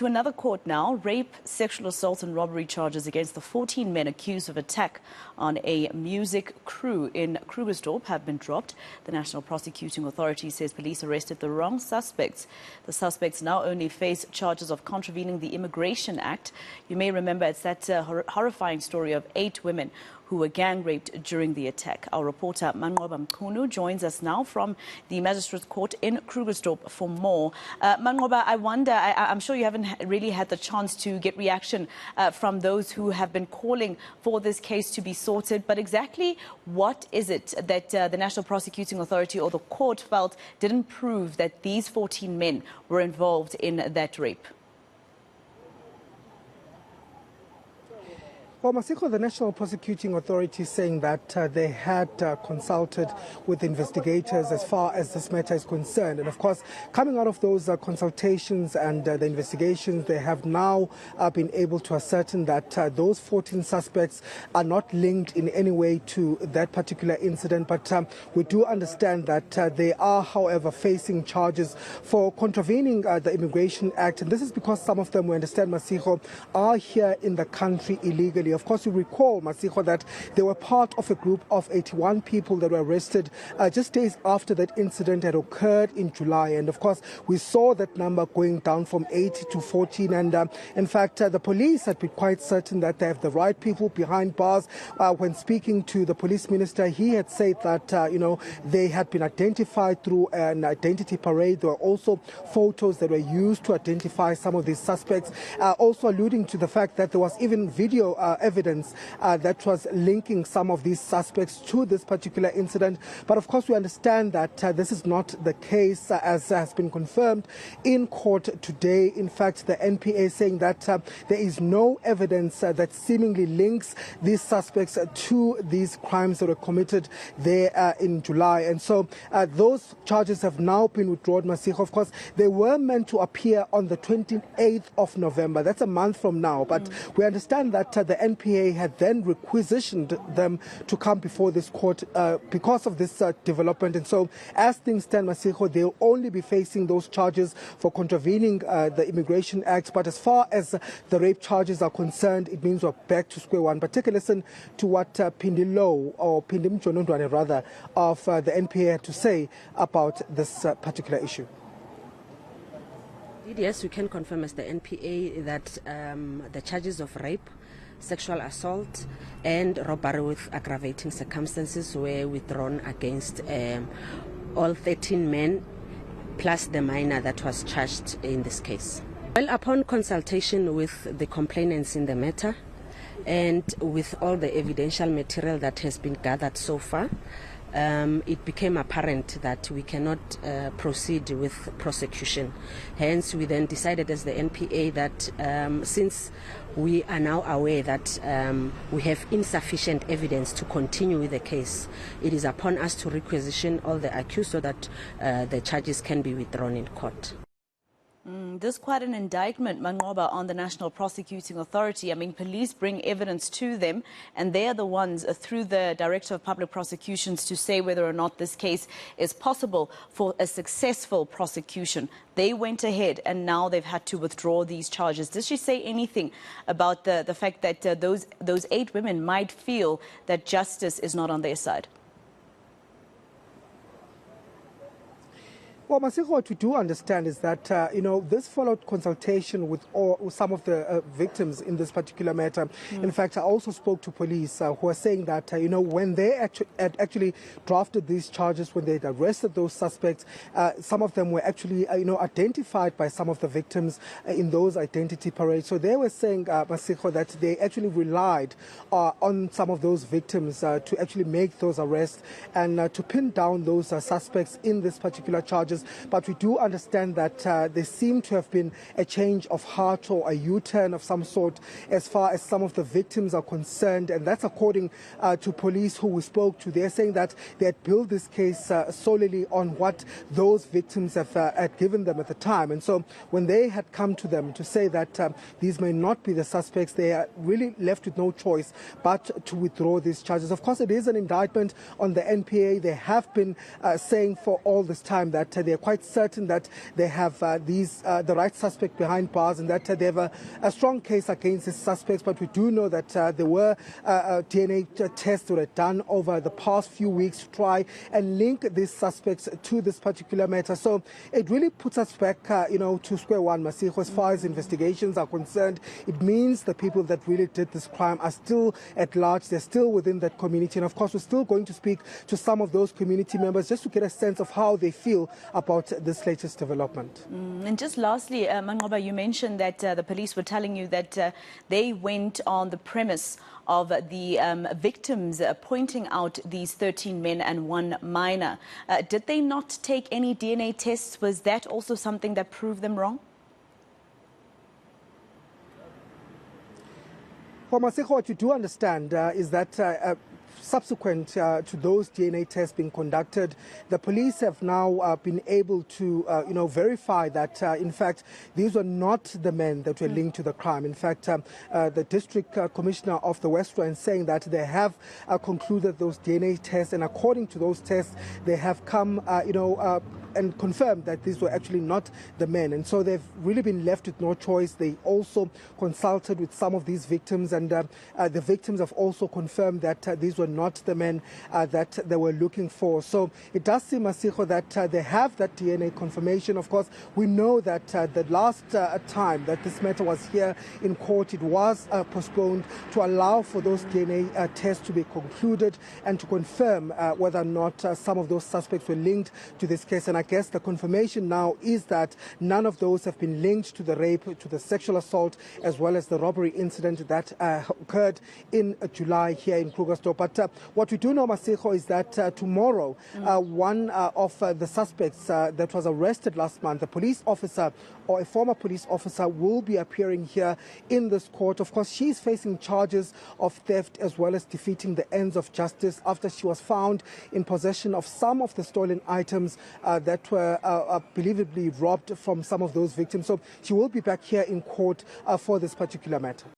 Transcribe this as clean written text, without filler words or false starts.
To another court now. Rape, sexual assault and robbery charges against the 14 men accused of attack on a music crew in Krugersdorp have been dropped. The National Prosecuting Authority says police arrested the wrong suspects. The suspects now only face charges of contravening the Immigration Act. You may remember it's that horrifying story of 8 women who were gang raped during the attack. Our reporter Manqoba Mchunu joins us now from the Magistrates Court in Krugersdorp for more. Manqoba, I wonder, I'm sure you haven't really had the chance to get reaction from those who have been calling for this case to be sorted, but exactly what is it that the National Prosecuting Authority or the court felt didn't prove that these 14 men were involved in that rape? Well, Masiko, the National Prosecuting Authority is saying that they had consulted with investigators as far as this matter is concerned. And of course, coming out of those consultations and the investigations, they have now been able to ascertain that those 14 suspects are not linked in any way to that particular incident. But we do understand that they are, however, facing charges for contravening the Immigration Act. And this is because some of them, we understand, Masiko, are here in the country illegally. Of course, you recall, Masiko, that they were part of a group of 81 people that were arrested just days after that incident had occurred in July. And of course, we saw that number going down from 8 to 14. And in fact, the police had been quite certain that they have the right people behind bars. When speaking to the police minister, he had said that, they had been identified through an identity parade. There were also photos that were used to identify some of these suspects, also alluding to the fact that there was even video evidence that was linking some of these suspects to this particular incident. But of course, we understand that this is not the case, as has been confirmed in court today. In fact, the NPA saying that there is no evidence that seemingly links these suspects to these crimes that were committed there in July. And so those charges have now been withdrawn, Masiko. Of course, they were meant to appear on the 28th of November. That's a month from now. But we understand that the NPA had then requisitioned them to come before this court because of this development. And so as things stand, Masiko, they'll only be facing those charges for contravening the Immigration Act. But as far as the rape charges are concerned, it means we're back to square one. But take a listen to what Pindi Low, or Pindi Mchunu rather, of the NPA had to say about this particular issue. Yes, we can confirm as the NPA that the charges of rape, sexual assault and robbery with aggravating circumstances were withdrawn against all 13 men plus the minor that was charged in this case. Well, upon consultation with the complainants in the matter and with all the evidential material that has been gathered so far, it became apparent that we cannot proceed with prosecution. Hence, we then decided as the NPA that since we are now aware that we have insufficient evidence to continue with the case, it is upon us to requisition all the accused so that the charges can be withdrawn in court. There's quite an indictment, Manqoba, on the National Prosecuting Authority. I mean, police bring evidence to them, and they are the ones, through the Director of Public Prosecutions, to say whether or not this case is possible for a successful prosecution. They went ahead, and now they've had to withdraw these charges. Does she say anything about the fact that those 8 women might feel that justice is not on their side? Well, Masiko, what we do understand is that, this followed consultation with some of the victims in this particular matter. In fact, I also spoke to police who are saying that, when they actually drafted these charges, when they had arrested those suspects, some of them were actually, identified by some of the victims in those identity parades. So they were saying, Masiko, that they actually relied on some of those victims to actually make those arrests and to pin down those suspects in this particular charges. But we do understand that there seemed to have been a change of heart or a U-turn of some sort as far as some of the victims are concerned. And that's according to police who we spoke to. They're saying that they had built this case solely on what those victims had given them at the time. And so when they had come to them to say that these may not be the suspects, they are really left with no choice but to withdraw these charges. Of course, it is an indictment on the NPA. They have been saying for all this time that they are quite certain that they have the right suspect behind bars and that they have a strong case against the suspects. But we do know that there were DNA tests that were done over the past few weeks to try and link these suspects to this particular matter. So it really puts us back, to square one, Masiko, as far as investigations are concerned. It means the people that really did this crime are still at large. They're still within that community. And of course, we're still going to speak to some of those community members just to get a sense of how they feel about this latest development. And just lastly, Manqoba, you mentioned that the police were telling you that they went on the premise of the victims pointing out these 13 men and one minor. Did they not take any DNA tests? Was that also something that proved them wrong? Well, Masiko, what you do understand is that subsequent to those DNA tests being conducted, the police have now been able to, verify that, in fact, these were not the men that were linked to the crime. In fact, the district commissioner of the West Rand saying that they have concluded those DNA tests, and according to those tests, they have come, and confirmed that these were actually not the men. And so they've really been left with no choice. They also consulted with some of these victims, and the victims have also confirmed that these were not the men that they were looking for. So it does seem, Masiko, that they have that DNA confirmation. Of course, we know that the last time that this matter was here in court, it was postponed to allow for those DNA tests to be concluded and to confirm whether or not some of those suspects were linked to this case. And I guess the confirmation now is that none of those have been linked to the rape, to the sexual assault, as well as the robbery incident that occurred in July here in Krugersdorp. But what we do know, Masiko, is that tomorrow, one of the suspects that was arrested last month, a police officer or a former police officer, will be appearing here in this court. Of course, she is facing charges of theft as well as defeating the ends of justice after she was found in possession of some of the stolen items that were believably robbed from some of those victims. So she will be back here in court for this particular matter.